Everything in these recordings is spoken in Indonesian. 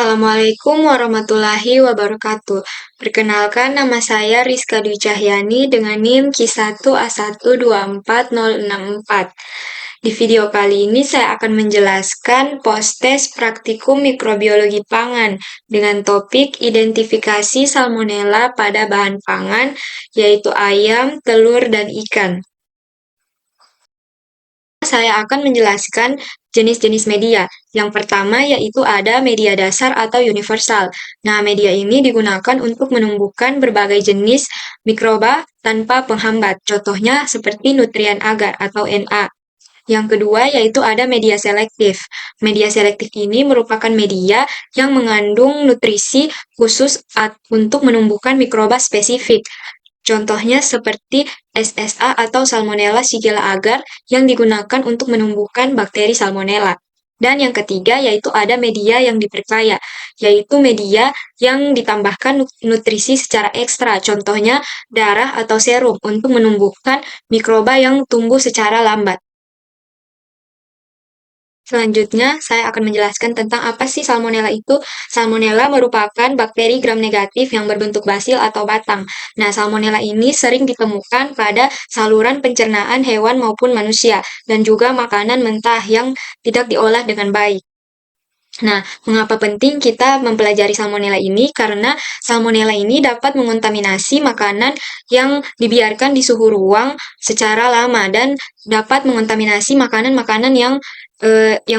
Assalamualaikum warahmatullahi wabarakatuh. Perkenalkan, nama saya Rizka Dwi Cahyani dengan NIM Q1A124064. Di video kali ini saya akan menjelaskan postes praktikum mikrobiologi pangan dengan topik identifikasi salmonella pada bahan pangan, yaitu ayam, telur, dan ikan. Saya akan menjelaskan jenis-jenis media. Yang pertama yaitu ada media dasar atau universal. Nah, media ini digunakan untuk menumbuhkan berbagai jenis mikroba tanpa penghambat. Contohnya seperti nutrien agar atau Na. Yang kedua yaitu ada media selektif. Media selektif ini merupakan media yang mengandung nutrisi khusus untuk menumbuhkan mikroba spesifik. Contohnya seperti SSA atau Salmonella Shigella agar yang digunakan untuk menumbuhkan bakteri Salmonella. Dan yang ketiga yaitu ada media yang dipercaya, yaitu media yang ditambahkan nutrisi secara ekstra, contohnya darah atau serum untuk menumbuhkan mikroba yang tumbuh secara lambat. Selanjutnya, saya akan menjelaskan tentang apa sih Salmonella itu. Salmonella merupakan bakteri gram negatif yang berbentuk basil atau batang. Nah, Salmonella ini sering ditemukan pada saluran pencernaan hewan maupun manusia, dan juga makanan mentah yang tidak diolah dengan baik. Nah, mengapa penting kita mempelajari Salmonella ini? Karena Salmonella ini dapat mengontaminasi makanan yang dibiarkan di suhu ruang secara lama dan dapat mengontaminasi makanan-makanan yang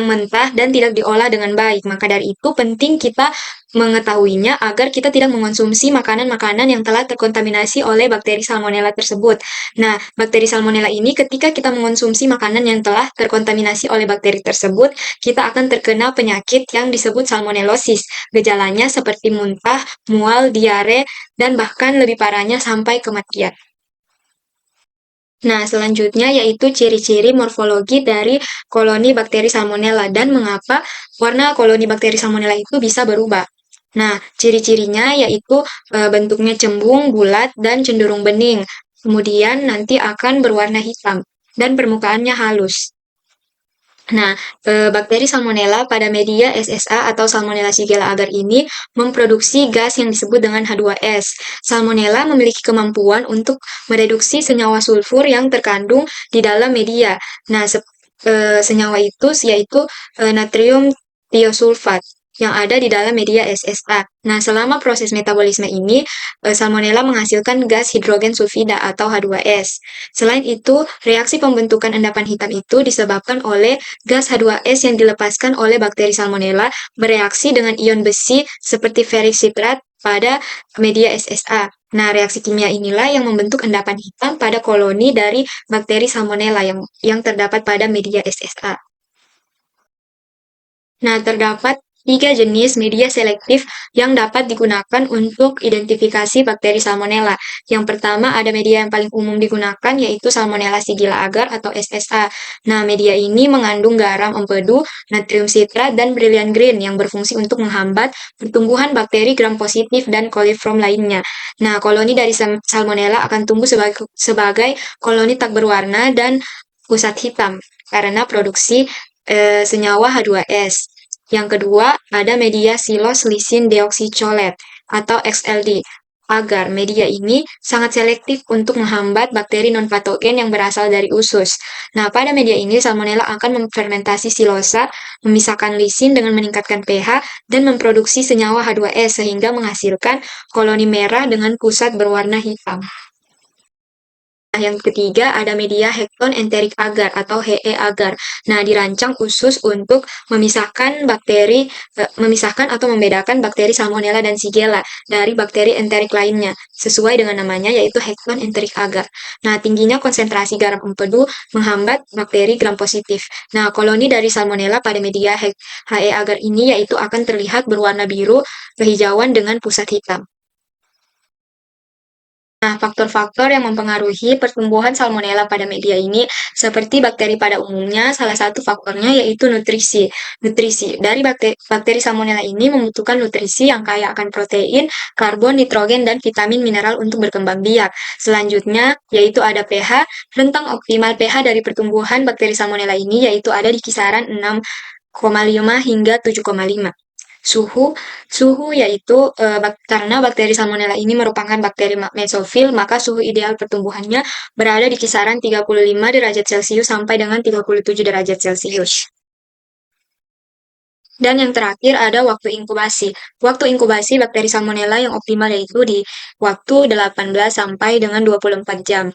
mentah dan tidak diolah dengan baik. Maka dari itu penting kita mengetahuinya agar kita tidak mengonsumsi makanan-makanan yang telah terkontaminasi oleh bakteri Salmonella tersebut. Nah, bakteri Salmonella ini ketika kita mengonsumsi makanan yang telah terkontaminasi oleh bakteri tersebut, kita akan terkena penyakit yang disebut salmonellosis. Gejalanya seperti muntah, mual, diare, dan bahkan lebih parahnya sampai kematian. Nah, selanjutnya yaitu ciri-ciri morfologi dari koloni bakteri Salmonella dan mengapa warna koloni bakteri Salmonella itu bisa berubah. Nah, ciri-cirinya yaitu bentuknya cembung, bulat, dan cenderung bening. Kemudian nanti akan berwarna hitam dan permukaannya halus. Nah, bakteri Salmonella pada media SSA atau Salmonella Shigella agar ini memproduksi gas yang disebut dengan H2S. Salmonella memiliki kemampuan untuk mereduksi senyawa sulfur yang terkandung di dalam media. Nah, senyawa itu yaitu natrium tiosulfat yang ada di dalam media SSA. Nah, selama proses metabolisme ini, Salmonella menghasilkan gas hidrogen sulfida atau H2S. Selain itu, reaksi pembentukan endapan hitam itu disebabkan oleh gas H2S yang dilepaskan oleh bakteri Salmonella bereaksi dengan ion besi seperti ferric citrat pada media SSA. Nah, reaksi kimia inilah yang membentuk endapan hitam pada koloni dari bakteri Salmonella yang terdapat pada media SSA. Nah, terdapat 3 jenis media selektif yang dapat digunakan untuk identifikasi bakteri Salmonella. Yang pertama ada media yang paling umum digunakan yaitu Salmonella Shigella agar atau SSA. Nah, media ini mengandung garam empedu, natrium sitrat, dan brilliant green yang berfungsi untuk menghambat pertumbuhan bakteri gram positif dan coliform lainnya. Nah, koloni dari Salmonella akan tumbuh sebagai koloni tak berwarna dan pusat hitam karena produksi senyawa H2S. Yang kedua, ada media silos lisin deoksicholet atau XLD. Agar media ini sangat selektif untuk menghambat bakteri non-patogen yang berasal dari usus. Nah, pada media ini Salmonella akan memfermentasi silosa, memisahkan lisin dengan meningkatkan pH, dan memproduksi senyawa H2S sehingga menghasilkan koloni merah dengan pusat berwarna hitam. Nah, yang ketiga ada media Hekton enteric agar atau HE agar. Nah, dirancang khusus untuk memisahkan atau membedakan bakteri Salmonella dan Shigella dari bakteri enteric lainnya, sesuai dengan namanya yaitu Hekton enteric agar. Nah, tingginya konsentrasi garam empedu menghambat bakteri gram positif. Nah, koloni dari Salmonella pada media HE agar ini yaitu akan terlihat berwarna biru kehijauan dengan pusat hitam. Nah, faktor-faktor yang mempengaruhi pertumbuhan Salmonella pada media ini seperti bakteri pada umumnya, salah satu faktornya yaitu nutrisi. Nutrisi dari bakteri Salmonella ini membutuhkan nutrisi yang kaya akan protein, karbon, nitrogen, dan vitamin mineral untuk berkembang biak. Selanjutnya, yaitu ada pH. Rentang optimal pH dari pertumbuhan bakteri Salmonella ini yaitu ada di kisaran 6,5 hingga 7,5. Suhu, suhu yaitu karena bakteri Salmonella ini merupakan bakteri mesofil, maka suhu ideal pertumbuhannya berada di kisaran 35 derajat Celcius sampai dengan 37 derajat Celcius. Dan yang terakhir ada waktu inkubasi. Waktu inkubasi bakteri Salmonella yang optimal yaitu di waktu 18 sampai dengan 24 jam.